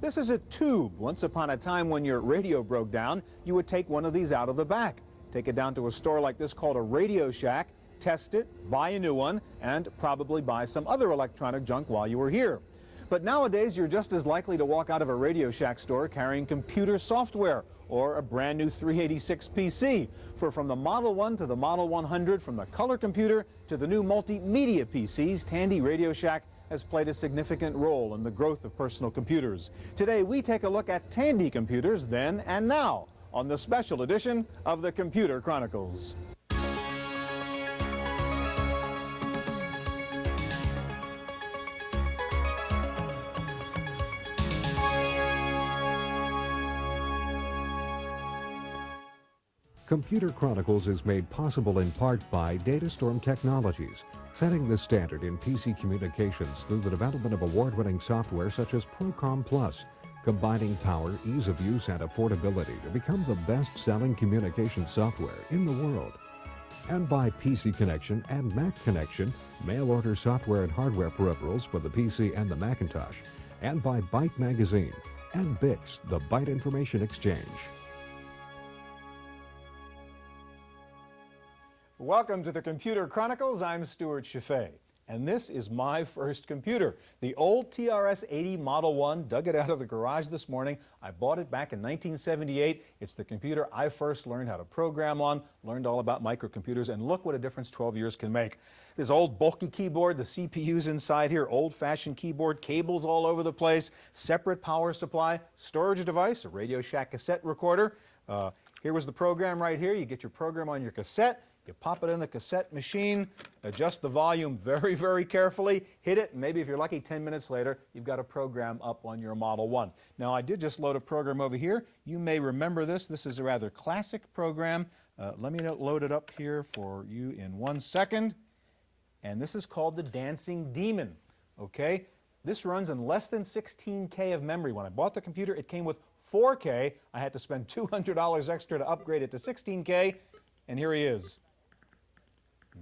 This is a tube. Once upon a time when your radio broke down, you would take one of these out of the back. Take it down to a store like this called a Radio Shack, test it, buy a new one, and probably buy some other electronic junk while you were here. But nowadays, you're just as likely to walk out of a Radio Shack store carrying computer software or a brand new 386 PC. For from the Model 1 to the Model 100, from the color computer to the new multimedia PCs, Tandy Radio Shack has played a significant role in the growth of personal computers. Today, we take a look at Tandy computers then and now on the special edition of the Computer Chronicles. Computer Chronicles is made possible in part by DataStorm Technologies, setting the standard in PC communications through the development of award-winning software such as Procom Plus, combining power, ease of use, and affordability to become the best-selling communication software in the world. And by PC Connection and Mac Connection, mail-order software and hardware peripherals for the PC and the Macintosh. And by Byte Magazine and Bix, the Byte Information Exchange. Welcome to the Computer Chronicles. I'm Stuart Chaffee, and this is my first computer, the old TRS-80 Model 1. Dug it out of the garage this morning. I bought it back in 1978. It's the computer I first learned how to program on, learned all about microcomputers, and look what a difference 12 years can make. This old bulky keyboard, the CPU's inside here, old-fashioned keyboard, cables all over the place, separate power supply, storage device, a Radio Shack cassette recorder. Here was the program right here. You get your program on your cassette. You pop it in the cassette machine, adjust the volume very, very carefully, hit it, and maybe if you're lucky 10 minutes later, you've got a program up on your Model 1. Now, I did just load a program over here. You may remember this. This is a rather classic program. Let me load it up here for you in 1 second. And this is called the Dancing Demon, okay? This runs in less than 16K of memory. When I bought the computer, it came with 4K. I had to spend $200 extra to upgrade it to 16K, and here he is.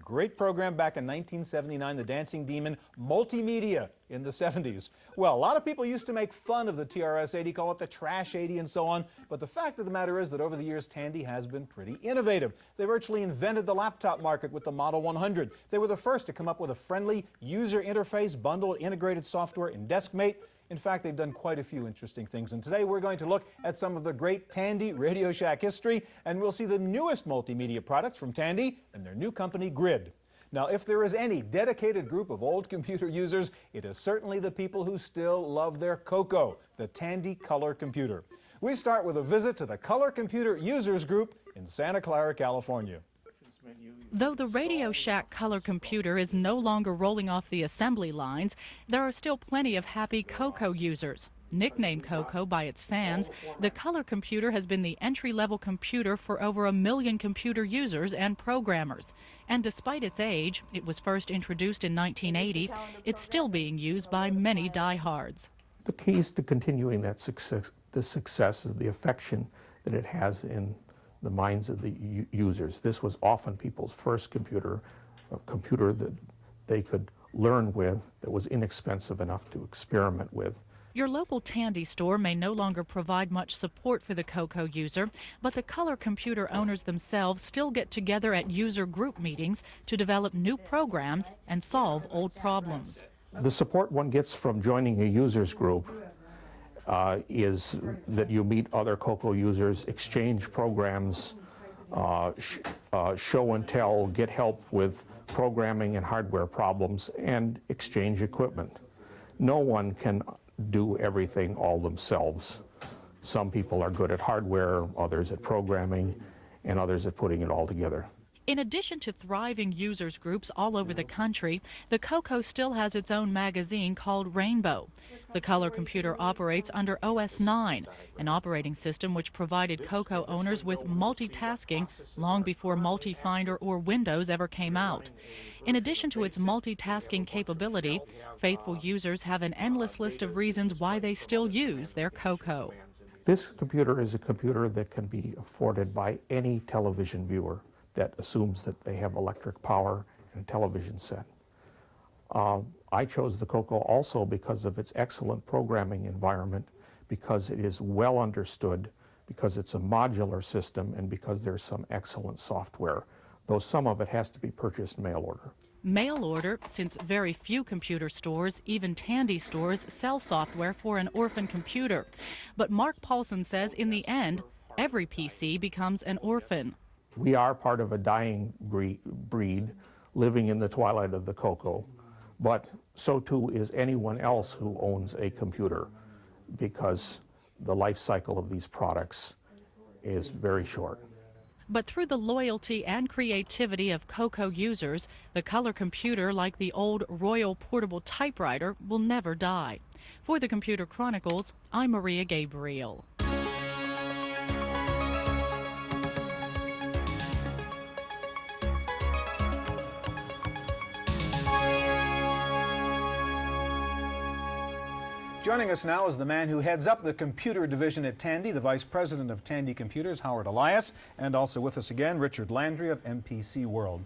Great program back in 1979, the Dancing Demon, multimedia in the 70s. Well, a lot of people used to make fun of the TRS-80, call it the Trash 80 and so on, but the fact of the matter is that over the years, Tandy has been pretty innovative. They virtually invented the laptop market with the Model 100. They were the first to come up with a friendly user interface, bundled integrated software in DeskMate. In fact, they've done quite a few interesting things, and today we're going to look at some of the great Tandy Radio Shack history, and we'll see the newest multimedia products from Tandy and their new company, Grid. Now, if there is any dedicated group of old computer users, it is certainly the people who still love their Coco, the Tandy Color Computer. We start with a visit to the Color Computer Users Group in Santa Clara, California. Though the Radio Shack color computer is no longer rolling off the assembly lines, there are still plenty of happy Coco users. Nicknamed Coco by its fans, the color computer has been the entry-level computer for over 1 million computer users and programmers. And despite its age, it was first introduced in 1980, it's still being used by many diehards. The keys to continuing that success, is the affection that it has in the minds of the users. This was often people's first computer, a computer that they could learn with, that was inexpensive enough to experiment with. Your local Tandy store may no longer provide much support for the Coco user, but the color computer owners themselves still get together at user group meetings to develop new programs and solve old problems. The support one gets from joining a users group is that you meet other Coco users, exchange programs, show and tell, get help with programming and hardware problems, and exchange equipment. No one can do everything all themselves. Some people are good at hardware, others at programming, and others at putting it all together. In addition to thriving users groups all over the country, the Coco still has its own magazine called Rainbow. The color computer operates under OS 9, an operating system which provided Coco owners with multitasking long before Multifinder or Windows ever came out. In addition to its multitasking capability, faithful users have an endless list of reasons why they still use their Coco. This computer is a computer that can be afforded by any television viewer that assumes that they have electric power and a television set. I chose the Coco also because of its excellent programming environment, because it is well understood, because it's a modular system, and because there's some excellent software, though some of it has to be purchased mail order. Mail order, since very few computer stores, even Tandy stores, sell software for an orphan computer. But Mark Paulson says in the end, every PC becomes an orphan. We are part of a dying breed living in the twilight of the cocoa, but so too is anyone else who owns a computer, because the life cycle of these products is very short. But through the loyalty and creativity of Cocoa users, the color computer, like the old Royal Portable Typewriter, will never die. For the Computer Chronicles, I'm Maria Gabriel. Joining us now is the man who heads up the computer division at Tandy, the vice president of Tandy Computers, Howard Elias, and also with us again, Richard Landry of MPC World.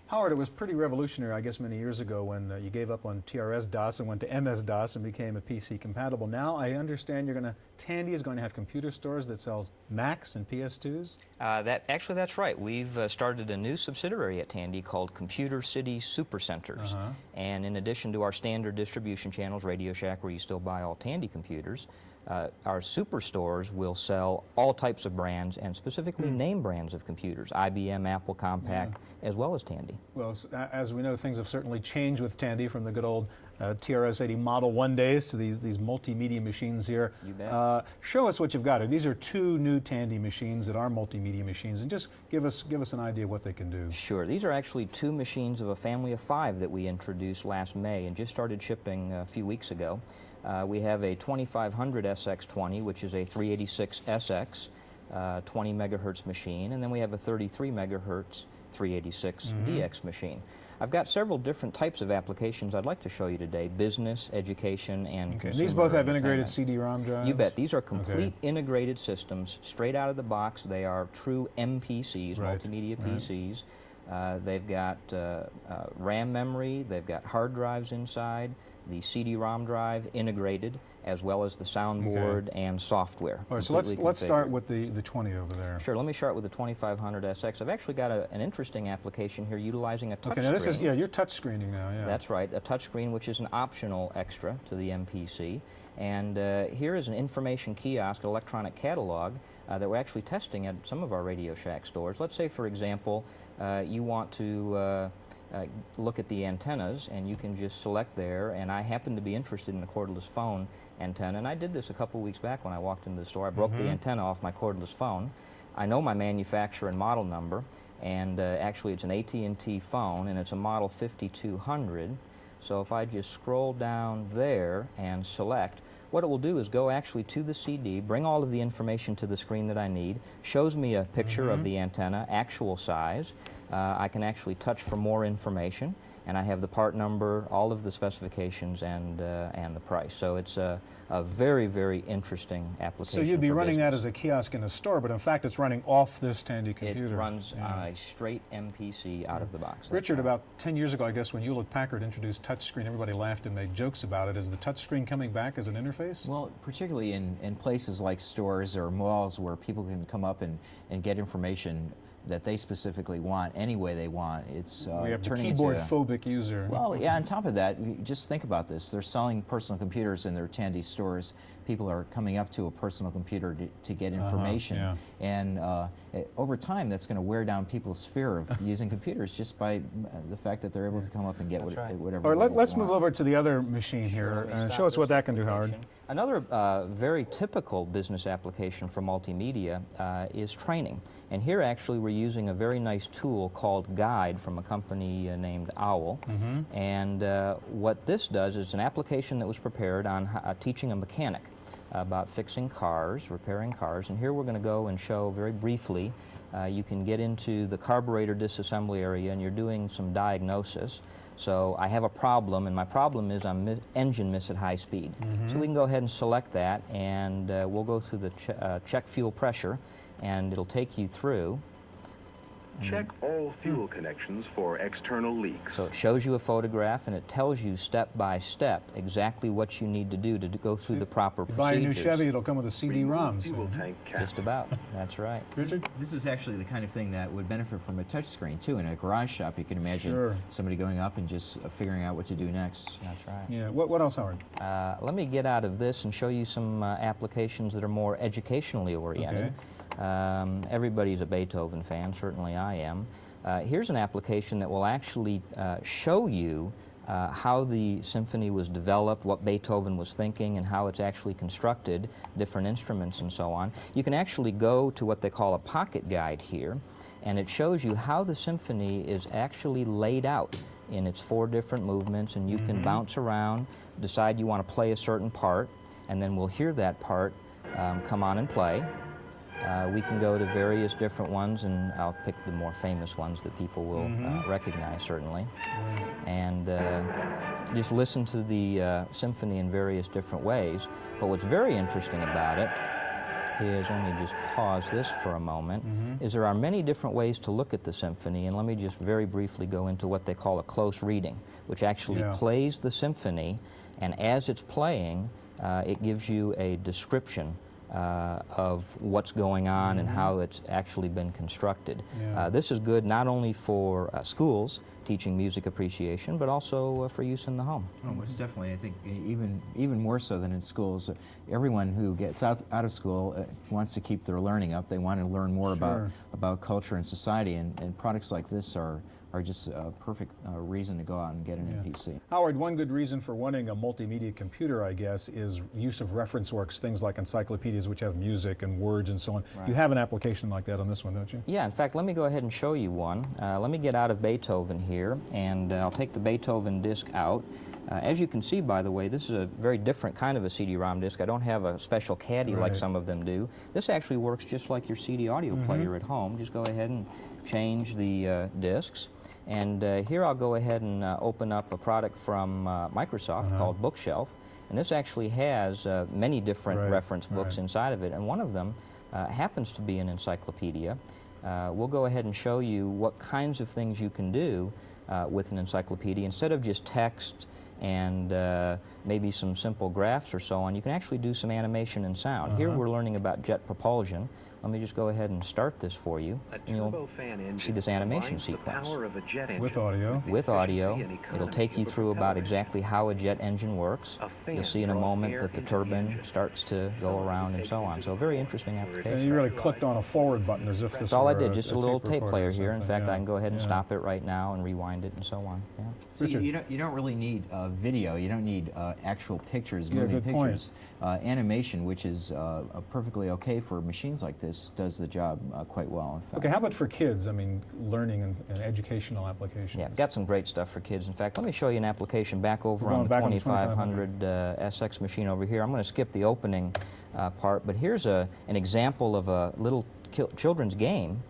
Howard, it was pretty revolutionary, I guess, many years ago when you gave up on TRS-DOS and went to MS-DOS and became a PC compatible. Now I understand Tandy is going to have computer stores that sells Macs and PS2s? Actually, that's right. We've started a new subsidiary at Tandy called Computer City Supercenters. And in addition to our standard distribution channels, Radio Shack, where you still buy all Tandy computers, our superstores will sell all types of brands, and specifically name brands of computers, IBM, Apple, Compaq, as well as Tandy. Well, as we know, things have certainly changed with Tandy, from the good old TRS-80 Model 1 days to these multimedia machines here. You bet. Show us what you've got. These are two new Tandy machines that are multimedia machines, and just give us an idea of what they can do. Sure. These are actually two machines of a family of 5 that we introduced last May and just started shipping a few weeks ago. We have a 2500 SX20, which is a 386SX 20 megahertz machine, and then we have a 33 megahertz 386DX machine. I've got several different types of applications I'd like to show you today: business, education, and consumer. These both have integrated entertainment. CD-ROM drives? You bet. These are complete integrated systems, straight out of the box. They are true MPCs, multimedia PCs. They've got RAM memory, they've got hard drives inside, the CD-ROM drive integrated, as well as the soundboard and software. All right, so let's start with the 20 over there. Sure, let me start with the 2500 SX. I've actually got an interesting application here utilizing a touch screen. Now this is, you're touch screening now, That's right, a touch screen, which is an optional extra to the MPC. And here is an information kiosk, electronic catalog, that we're actually testing at some of our Radio Shack stores. Let's say, for example, you want to look at the antennas, and you can just select there, and I happen to be interested in the cordless phone antenna, and I did this a couple weeks back when I walked into the store. I broke the antenna off my cordless phone. I know my manufacturer and model number, and actually it's an AT&T phone, and it's a model 5200. So if I just scroll down there and select, what it will do is go actually to the CD, bring all of the information to the screen that I need, shows me a picture of the antenna, actual size. I can actually touch for more information, and I have the part number, all of the specifications, and the price. So it's a very, very interesting application. So you'd be running that business. as a kiosk in a store, but in fact it's running off this Tandy computer. It runs on a straight MPC out of the box. Richard, about 10 years ago, I guess, when Hewlett-Packard introduced touchscreen, everybody laughed and made jokes about it. Is the touchscreen coming back as an interface? Well, particularly in places like stores or malls where people can come up and get information that they specifically want any way they want. It's we have the turning keyboard-phobic user. Well, yeah, on top of that, just think about this. They're selling personal computers in their Tandy stores. People are coming up to a personal computer to get information. And over time, that's going to wear down people's fear of using computers just by the fact that they're able to come up and get whatever All right, they let's want. move over to the other machine here. Show us what that can do, Howard. Another very typical business application for multimedia is training. And here actually we're using a very nice tool called Guide from a company named Owl. And what this does is an application that was prepared on teaching a mechanic about fixing cars, repairing cars. And here we're going to go and show very briefly. You can get into the carburetor disassembly area and you're doing some diagnosis. So I have a problem, and my problem is I'm engine miss at high speed. So we can go ahead and select that, and we'll go through the check fuel pressure, and it'll take you through. Check all fuel connections for external leaks. So it shows you a photograph and it tells you step by step exactly what you need to do to go through the proper If you buy a new procedures. Chevy, it'll come with a CD-ROM. Fuel tank cap. Just about. That's right. Richard? This is actually the kind of thing that would benefit from a touch screen too. In a garage shop, you can imagine Sure. somebody going up and just figuring out what to do next. That's right. Yeah. What else, Howard? Let me get out of this and show you some applications that are more educationally oriented. Everybody's a Beethoven fan, certainly I am. Here's an application that will actually show you how the symphony was developed, what Beethoven was thinking, and how it's actually constructed, different instruments and so on. You can actually go to what they call a pocket guide here, and it shows you how the symphony is actually laid out in its 4 different movements, and you can bounce around, decide you want to play a certain part, and then we'll hear that part come on and play. We can go to various different ones, and I'll pick the more famous ones that people will recognize, certainly. And just listen to the symphony in various different ways. But what's very interesting about it is, let me just pause this for a moment, is there are many different ways to look at the symphony, and let me just very briefly go into what they call a close reading, which actually plays the symphony, and as it's playing, it gives you a description of what's going on and how it's actually been constructed. This is good not only for schools teaching music appreciation, but also for use in the home. Oh, most definitely. I think even more so than in schools. Everyone who gets out of school wants to keep their learning up. They want to learn more about culture and society, and products like this are just a perfect reason to go out and get an MPC. Howard, one good reason for wanting a multimedia computer, I guess, is use of reference works, things like encyclopedias which have music and words and so on. You have an application like that on this one, don't you? Yeah, in fact, let me go ahead and show you one. Let me get out of Beethoven here, and I'll take the Beethoven disc out. As you can see, by the way, this is a very different kind of a CD-ROM disc. I don't have a special caddy like some of them do. This actually works just like your CD audio player at home. Just go ahead and change the discs. And here I'll go ahead and open up a product from Microsoft called Bookshelf. And this actually has many different reference books inside of it. And one of them happens to be an encyclopedia. We'll go ahead and show you what kinds of things you can do with an encyclopedia. Instead of just text and maybe some simple graphs or so on, you can actually do some animation and sound. Here we're learning about jet propulsion. Let me just go ahead and start this for you, and you'll see this animation sequence. With audio. With audio. It'll take you through about exactly how a jet engine works. You'll see in a moment that the turbine starts to go around and so on. So a very interesting application. And you really clicked on a forward button as if this That's all I were did, just a little tape player here. In fact, yeah. I can go ahead and stop it right now and rewind it and so on. Yeah. So you don't really need video. You don't need actual pictures, moving good point. pictures. Animation, which is perfectly okay for machines like this, does the job quite well. In fact. Okay, how about for kids? I mean, learning and educational applications. Yeah, I've got some great stuff for kids. In fact, let me show you an application back over We're on the going back on the 2500 SX machine over here. I'm going to skip the opening part, but here's an example of a little children's game,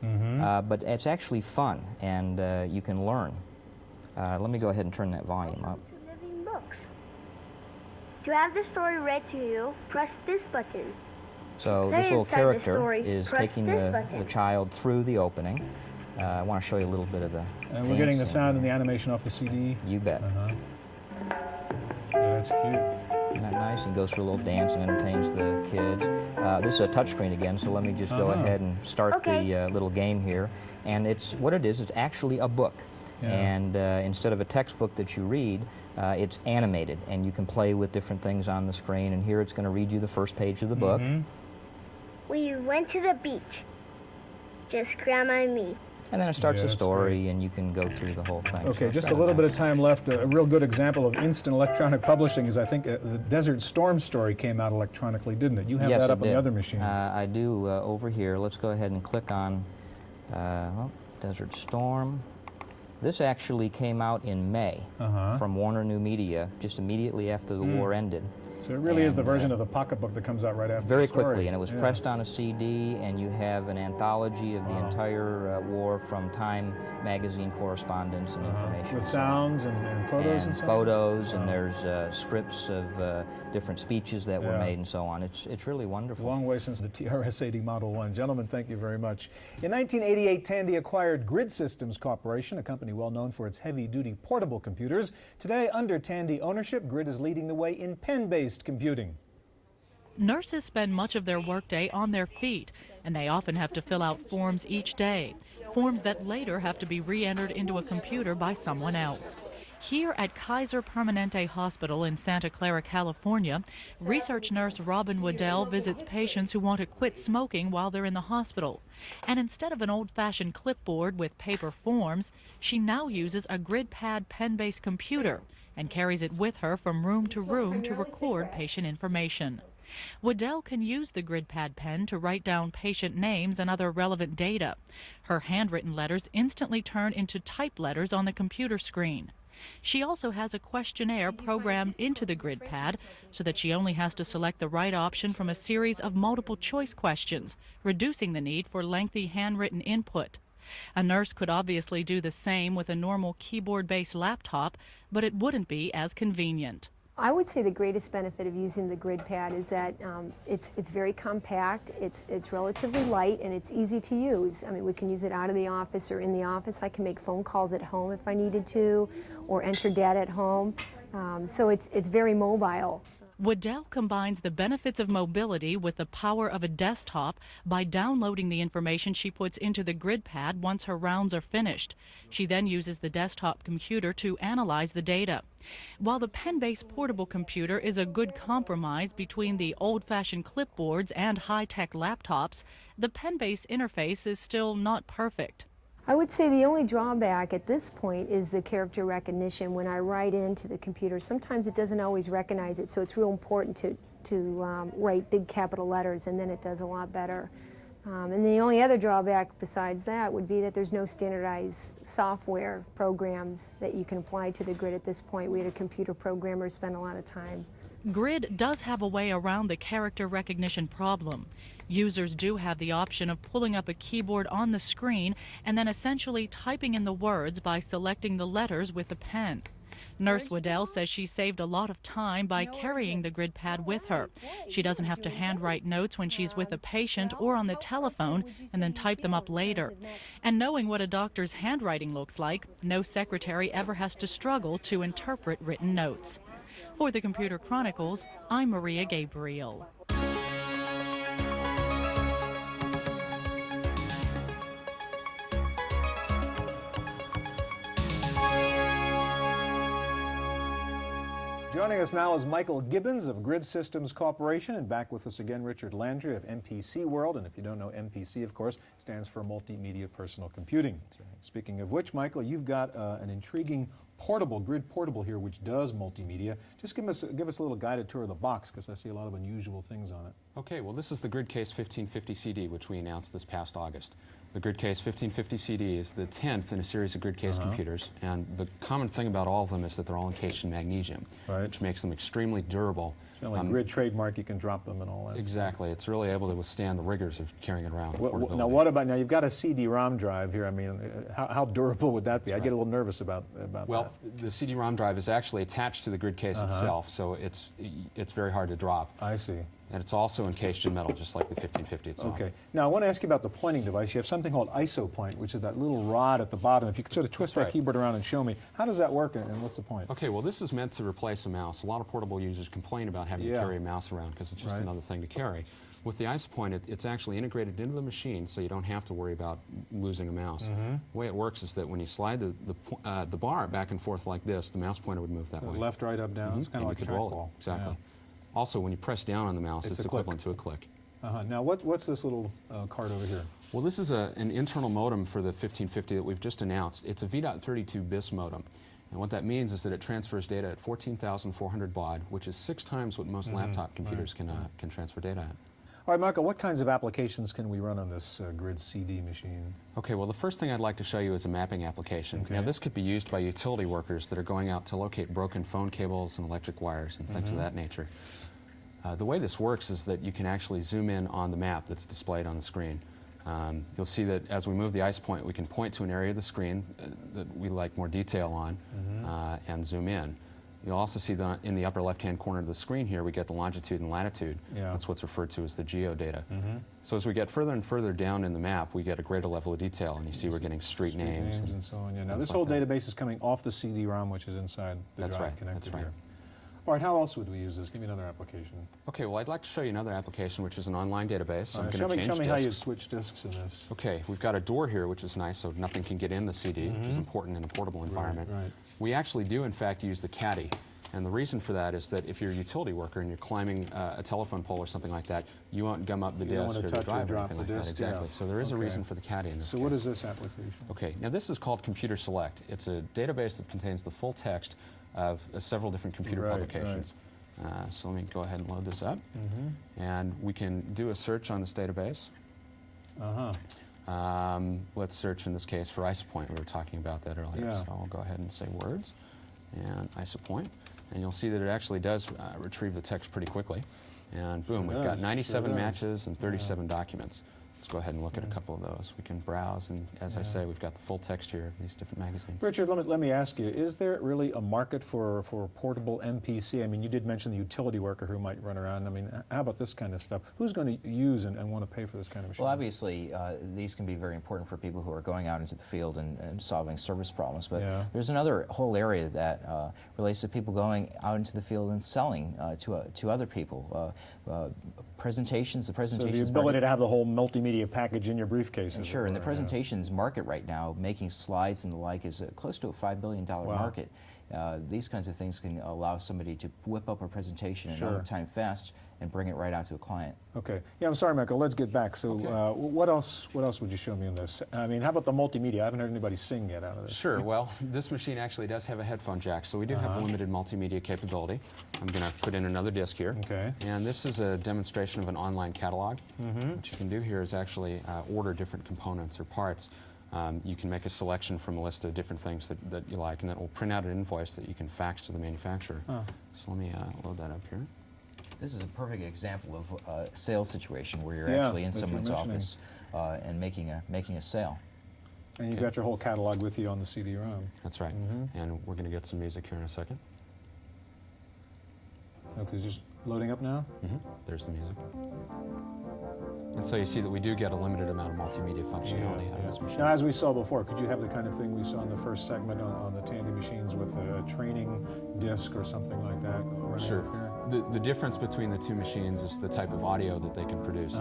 but it's actually fun, and you can learn. Let me go ahead and turn that volume up. Living books. To have the story read to you, press this button. So this little character is taking the child through the opening. I want to show you a little bit of the And we're getting the sound and the animation off the CD. You bet. Yeah, that's cute. Isn't that nice? He goes through a little dance and entertains the kids. This is a touchscreen again, so let me just go ahead and start the little game here. And it's what it is. It's actually a book. And instead of a textbook that you read, it's animated, and you can play with different things on the screen. And here it's going to read you the first page of the book. We went to the beach. Just Grandma and me. And then it starts a story, and you can go through the whole thing. Okay, So just a it's little rather bit of time left. A real good example of instant electronic publishing is, I think, the Desert Storm story came out electronically, didn't it? You have that up on the other machine. I do over here. Let's go ahead and click on Desert Storm. This actually came out in May from Warner New Media, just immediately after the war ended. So it really is the version of the pocketbook that comes out right after very the story. quickly, and it was pressed on a CD, and you have an anthology of the entire war from Time magazine correspondence and information. With sounds and photos and stuff? Photos, and there's scripts of different speeches that were made and so on. It's really wonderful. Long way since the TRS-80 Model 1. Gentlemen, thank you very much. In 1988, Tandy acquired Grid Systems Corporation, a company well known for its heavy-duty portable computers. Today, under Tandy ownership, Grid is leading the way in pen-based computing. Nurses spend much of their workday on their feet, and they often have to fill out forms each day, forms that later have to be re-entered into a computer by someone else. Here at Kaiser Permanente Hospital in Santa Clara, California, research nurse Robin Waddell visits patients who want to quit smoking while they're in the hospital. And instead of an old-fashioned clipboard with paper forms, she now uses a GridPad pen-based computer and carries it with her from room to room to record patient information. Waddell can use the GridPad pen to write down patient names and other relevant data. Her handwritten letters instantly turn into typed letters on the computer screen. She also has a questionnaire programmed into the GridPad so that she only has to select the right option from a series of multiple choice questions, reducing the need for lengthy handwritten input. A nurse could obviously do the same with a normal keyboard-based laptop, but it wouldn't be as convenient. I would say the greatest benefit of using the GridPad is that it's very compact, it's relatively light, and it's easy to use. I mean, we can use it out of the office or in the office. I can make phone calls at home if I needed to, or enter data at home. So it's very mobile. Waddell combines the benefits of mobility with the power of a desktop by downloading the information she puts into the GridPad once her rounds are finished. She then uses the desktop computer to analyze the data. While the pen-based portable computer is a good compromise between the old-fashioned clipboards and high-tech laptops, the pen-based interface is still not perfect. I would say the only drawback at this point is the character recognition. When I write into the computer, sometimes it doesn't always recognize it, so it's real important to write big capital letters, and then it does a lot better. And the only other drawback besides that would be that there's no standardized software programs that you can apply to the Grid at this point. We had a computer programmer spend a lot of time. Grid does have a way around the character recognition problem. Users do have the option of pulling up a keyboard on the screen and then essentially typing in the words by selecting the letters with a pen. Nurse Waddell says she saved a lot of time by carrying the GridPad with her. She doesn't have to handwrite notes when she's with a patient or on the telephone and then type them up later. And knowing what a doctor's handwriting looks like, no secretary ever has to struggle to interpret written notes. For the Computer Chronicles, I'm Maria Gabriel. Joining us now is Michael Gibbons of Grid Systems Corporation, and back with us again, Richard Landry of MPC World. And if you don't know, MPC, of course, stands for Multimedia Personal Computing. Speaking of which, Michael, you've got an intriguing portable, Grid Portable here, which does multimedia. Just give us a little guided tour of the box, because I see a lot of unusual things on it. Okay, well, this is the GridCase 1550 CD, which we announced this past August. The GridCase 1550 CD is the 10th in a series of GridCase computers, and the common thing about all of them is that they're all encased in magnesium, which makes them extremely durable. Kind of like Grid trademark, you can drop them and all that. Exactly. It's really able to withstand the rigors of carrying it around. Now, what about, now you've got a CD-ROM drive here. I mean, how durable would that be? I get a little nervous about that. Well, the CD-ROM drive is actually attached to the GridCase itself, so it's very hard to drop. I see. And it's also encased in metal, just like the 1550 itself. Okay. Now, I want to ask you about the pointing device. You have something called IsoPoint, which is that little rod at the bottom. If you could sort of twist that keyboard around and show me, how does that work and what's the point? Okay, well, this is meant to replace a mouse. A lot of portable users complain about having to carry a mouse around because it's just another thing to carry. With the IsoPoint, it's actually integrated into the machine, so you don't have to worry about losing a mouse. The way it works is that when you slide the bar back and forth like this, the mouse pointer would move that way. Left, right, up, down. It's kind of like a trackball. Exactly. Also, when you press down on the mouse, it's equivalent to a click. Now, what's this little card over here? Well, this is an internal modem for the 1550 that we've just announced. It's a V.32 bis modem. And what that means is that it transfers data at 14,400 baud, which is 6 times what most laptop computers can transfer data at. All right, Michael, what kinds of applications can we run on this Grid CD machine? Okay, well, the first thing I'd like to show you is a mapping application. Now, this could be used by utility workers that are going out to locate broken phone cables and electric wires and things of that nature. The way this works is that you can actually zoom in on the map that's displayed on the screen. You'll see that as we move the ice point, we can point to an area of the screen that we like more detail on and zoom in. You'll also see that in the upper left-hand corner of the screen here, we get the longitude and latitude. Yeah. That's what's referred to as the geodata. So as we get further and further down in the map, we get a greater level of detail, and you see we're getting street names and so on. Yeah. Now, this like whole that. database is coming off the CD-ROM, which is inside the That's drive right. connected That's right. here. All right, how else would we use this? Give me another application. Okay, well, I'd like to show you another application, which is an online database. So I'm going to change show me how you disks. switch disks in this. Okay, we've got a door here, which is nice, so nothing can get in the CD, which is important in a portable environment. Right. We actually do, in fact, use the caddy. And the reason for that is that if you're a utility worker and you're climbing a telephone pole or something like that, you won't gum up the You don't disk want or to the touch or drive or drop anything the like that. disk, Exactly. yeah. So there is a Okay. reason for the caddy in this So case. what is this application? Okay, now this is called Computer Select. It's a database that contains the full text of several different computer publications. So let me go ahead and load this up. And we can do a search on this database. Let's search in this case for IsoPoint. We were talking about that earlier. Yeah. So I'll go ahead and say words and IsoPoint. And you'll see that it actually does retrieve the text pretty quickly. And boom, we've got 97 matches and 37 documents. Let's go ahead and look at a couple of those. We can browse, and as I say, we've got the full text here of these different magazines. Richard, let me ask you, is there really a market for portable MPC? I mean, you did mention the utility worker who might run around. I mean, how about this kind of stuff? Who's going to use and want to pay for this kind of machine? Well, obviously, these can be very important for people who are going out into the field and solving service problems. But there's another whole area that relates to people going out into the field and selling to other people. Presentations, the presentations. So the ability to have the whole multimedia package in your briefcase. Sure, and the presentations market right now, making slides and the like, is close to a $5 billion market. These kinds of things can allow somebody to whip up a presentation in no time fast and bring it right out to a client. Okay. Yeah, I'm sorry, Michael. Let's get back. So what else would you show me in this? I mean, how about the multimedia? I haven't heard anybody sing yet out of this. Sure. Well, this machine actually does have a headphone jack, so we do have limited multimedia capability. I'm going to put in another disc here. Okay. And this is a demonstration of an online catalog. What you can do here is actually order different components or parts. You can make a selection from a list of different things that you like, and that will print out an invoice that you can fax to the manufacturer. So let me load that up here. This is a perfect example of a sales situation where you're actually in someone's office and making a sale. And you've got your whole catalog with you on the CD-ROM. That's right. And we're going to get some music here in a second. Okay, just loading up now? There's the music. And so you see that we do get a limited amount of multimedia functionality out of this machine. Now, as we saw before, could you have the kind of thing we saw in the first segment on the Tandy machines with a training disc or something like that? Sure. The difference between the two machines is the type of audio that they can produce.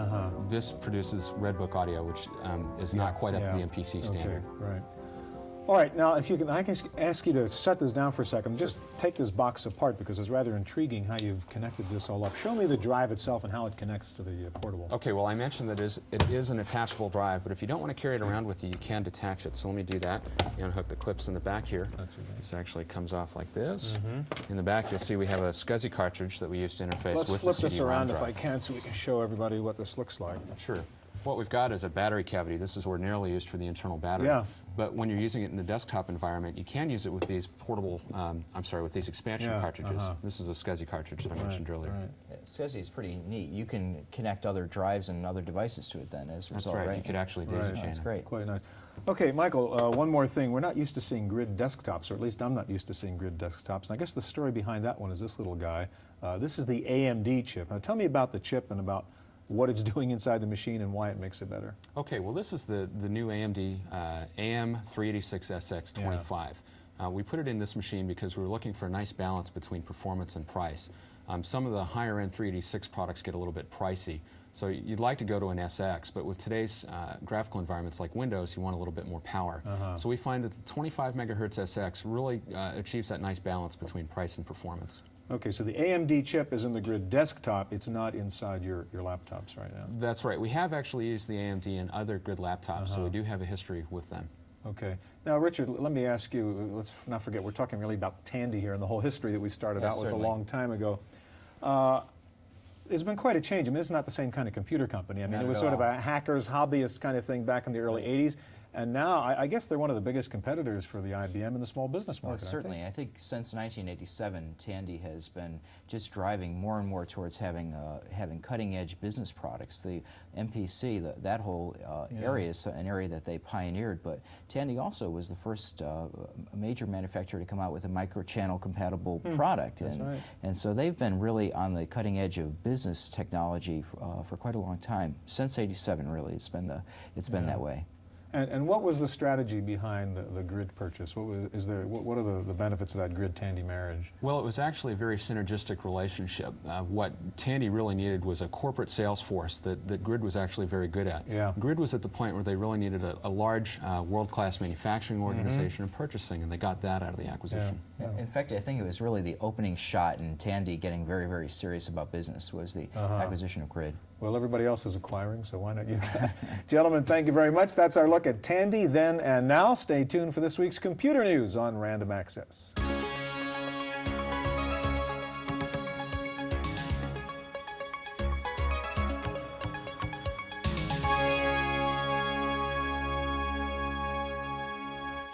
This produces Redbook audio, which is not quite up to the MPC standard. Okay, right. All right, now if you can, I can ask you to shut this down for a second. Just take this box apart because it's rather intriguing how you've connected this all up. Show me the drive itself and how it connects to the portable. Okay, well I mentioned that it is an attachable drive, but if you don't want to carry it around with you, you can detach it. So let me do that. You unhook the clips in the back here. This actually comes off like this. In the back you'll see we have a SCSI cartridge that we use to interface with the CD-ROM drive. Let's flip this around if I can so we can show everybody what this looks like. Sure. What we've got is a battery cavity. This is ordinarily used for the internal battery. But when you're using it in the desktop environment, you can use it with these portable, with these expansion cartridges. This is a SCSI cartridge that I mentioned earlier. SCSI is pretty neat. You can connect other drives and other devices to it then as a result, That's right. You could actually daisy chain. That's great. Quite nice. Okay, Michael, one more thing. We're not used to seeing grid desktops, or at least I'm not used to seeing grid desktops. And I guess the story behind that one is this little guy. This is the AMD chip. Now tell me about the chip and about what it's doing inside the machine and why it makes it better. Okay, well this is the new AMD AM386SX25. We put it in this machine because we were looking for a nice balance between performance and price. Some of the higher end 386 products get a little bit pricey, so you'd like to go to an SX, but with today's graphical environments like Windows, you want a little bit more power. So we find that the 25 megahertz SX really achieves that nice balance between price and performance. Okay, so the AMD chip is in the grid desktop. It's not inside your laptops right now. That's right. We have actually used the AMD in other grid laptops, so we do have a history with them. Okay. Now, Richard, let me ask you, let's not forget, we're talking really about Tandy here and the whole history that we started out with a long time ago. There's been quite a change. I mean, this is not the same kind of computer company. I mean, it was sort of a hacker's hobbyist kind of thing back in the early 80s. And now, I guess they're one of the biggest competitors for the IBM in the small business market. Well, certainly. I think since 1987, Tandy has been just driving more and more towards having cutting-edge business products. The MPC, that whole area is an area that they pioneered, but Tandy also was the first major manufacturer to come out with a microchannel compatible product. And so they've been really on the cutting edge of business technology for quite a long time. Since '87, really, it's been that way. And what was the strategy behind the grid purchase? What are the benefits of that grid-Tandy marriage? Well, it was actually a very synergistic relationship. What Tandy really needed was a corporate sales force that Grid was actually very good at. Yeah. Grid was at the point where they really needed a large world-class manufacturing organization and purchasing, and they got that out of the acquisition. Yeah. In fact, I think it was really the opening shot in Tandy getting very, very serious about business was the acquisition of Grid. Well, everybody else is acquiring, so why not you guys? Gentlemen, thank you very much. That's our look at Tandy, then and now. Stay tuned for this week's computer news on Random Access.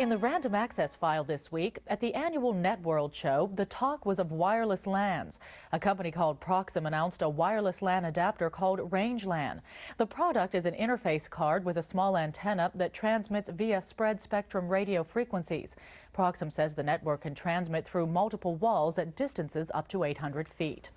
In the Random Access file this week, at the annual NetWorld show, the talk was of wireless LANs. A company called Proxim announced a wireless LAN adapter called RangeLAN. The product is an interface card with a small antenna that transmits via spread spectrum radio frequencies. Proxim says the network can transmit through multiple walls at distances up to 800 feet.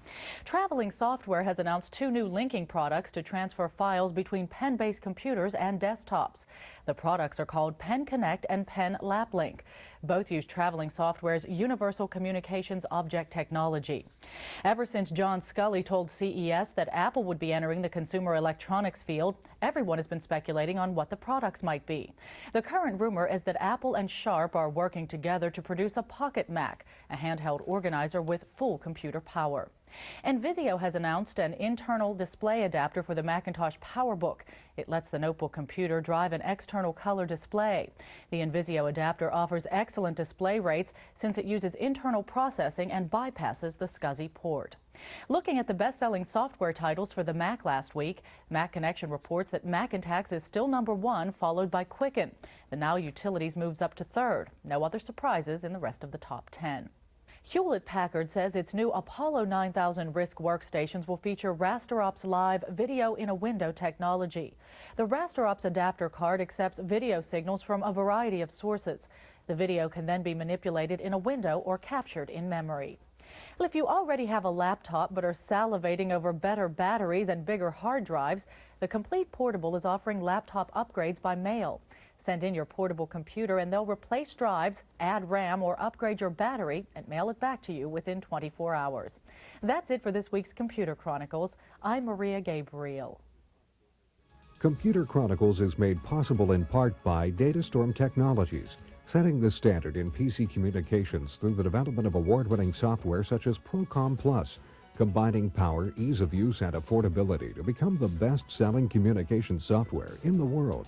Traveling Software has announced 2 new linking products to transfer files between pen-based computers and desktops. The products are called Pen Connect and Pen LapLink. Both use Traveling Software's Universal Communications Object technology. Ever since John Sculley told CES that Apple would be entering the consumer electronics field, everyone has been speculating on what the products might be. The current rumor is that Apple and Sharp are working together to produce a Pocket Mac, a handheld organizer with full computer power. And Vizio has announced an internal display adapter for the Macintosh PowerBook. It lets the notebook computer drive an external color display. The Vizio adapter offers excellent display rates since it uses internal processing and bypasses the SCSI port. Looking at the best-selling software titles for the Mac last week, Mac Connection reports that Macintax is still #1, followed by Quicken. The Now Utilities moves up to 3rd. No other surprises in the rest of the top 10. Hewlett-Packard says its new Apollo 9000 RISC workstations will feature RasterOps Live video in a window technology. The RasterOps adapter card accepts video signals from a variety of sources. The video can then be manipulated in a window or captured in memory. Well, if you already have a laptop but are salivating over better batteries and bigger hard drives, the Complete Portable is offering laptop upgrades by mail. Send in your portable computer and they'll replace drives, add RAM, or upgrade your battery and mail it back to you within 24 hours. That's it for this week's Computer Chronicles. I'm Maria Gabriel. Computer Chronicles is made possible in part by Datastorm Technologies, setting the standard in PC communications through the development of award-winning software such as Procom Plus, combining power, ease of use, and affordability to become the best-selling communications software in the world.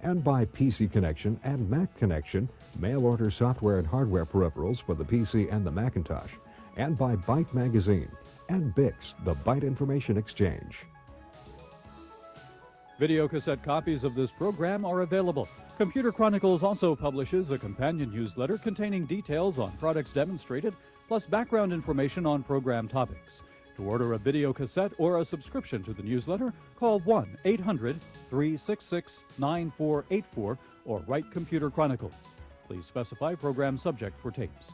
And by PC Connection and Mac Connection, mail-order software and hardware peripherals for the PC and the Macintosh. And by Byte Magazine and Bix, the Byte Information Exchange. Videocassette copies of this program are available. Computer Chronicles also publishes a companion newsletter containing details on products demonstrated, plus background information on program topics. To order a videocassette or a subscription to the newsletter, call 1-800-366-9484 or write Computer Chronicles. Please specify program subject for tapes.